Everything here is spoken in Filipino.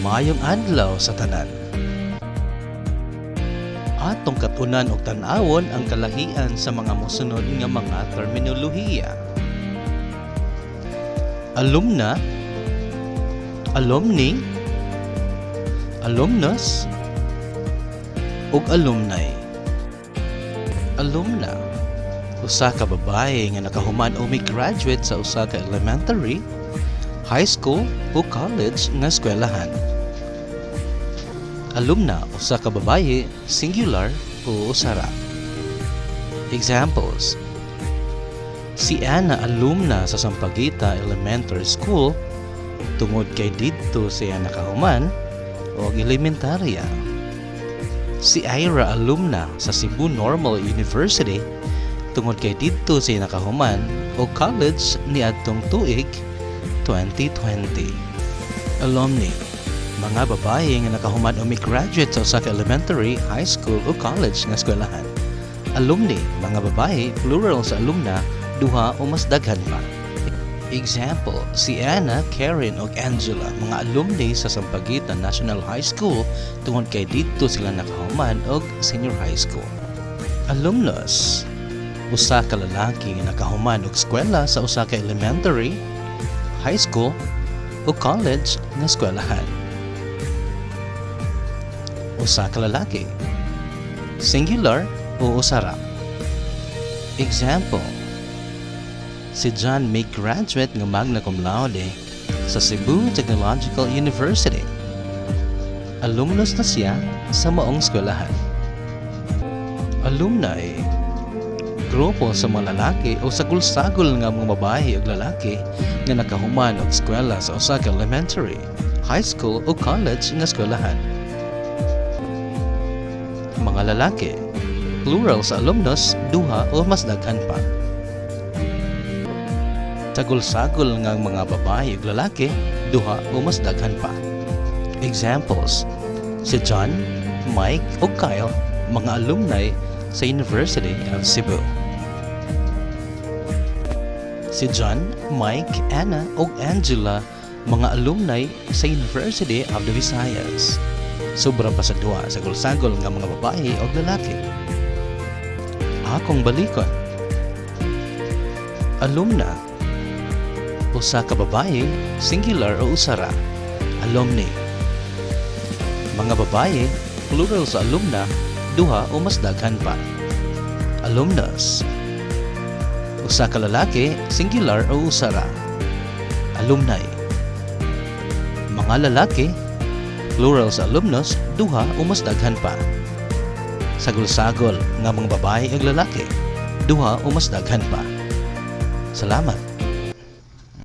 Mayong adlaw sa tanan. Atong katunan og tan-awon ang kalahian sa mga mosunod nga mga terminolohiya. Alumna, Alumni, Alumnus, ug Alumnae. Alumna, usa ka babaye nga nakahuman o may graduate sa usa ka elementary, high school o college nga eskwelahan. Alumna, usa ka babaye, singular o usara. Examples: si Ana alumna sa Sampaguita Elementary School tungod kay didto siya nakahuman og elementarya. Si Ira alumna sa Cebu Normal University tungod kay didto siya nakahuman og college niadtong tuig 2020. Alumni, mga babaye nga nakahuman o may graduate sa usa ka elementary, high school o college nga eskwelahan. Alumni, mga babaye, plural sa alumna, duha o mas daghan pa. Example, si Anna, Karen ug Angela, mga alumni sa Sampaguita National High School tungod kay didto sila nakahuman og senior high school. Alumnus, usa ka lalaki nga nakahuman og eskwela sa usa ka elementary, high school o college nga eskwelahan. Usa ka lalaki, singular o usara. Example, si John may graduate nga magna cum laude sa Cebu Technological University. Alumnus na siya sa maong eskwelahan. Alumni, grupo sa mga lalaki o sagol-sagol nga mga babae o lalaki nga nakahuman og eskwela sa usa ka elementary, high school o college nga eskwelahan. Mga lalaki, plural sa alumnus, duha o mas daghan pa. Sagol-sagol nga mga babae ug lalaki, duha o mas daghan pa. Examples: si John, Mike ug Kyle, mga alumni sa University of Cebu. Si John, Mike, Anna ug Angela, mga alumni sa University of the Visayas. Sobra pa sa duha, sagol-sagol nga mga babae o lalaki. Akong balikon. Alumna, usa ka babae, singular o usara. Alumni, mga babae, plural sa alumna, duha o mas daghan pa. Alumnus, usa ka lalaki, singular o usara. Alumni, mga lalaki, plural sa alumnus, duha o mas daghan pa. Sagol-sagol nga mga babae ug lalaki, duha o mas daghan pa. Salamat.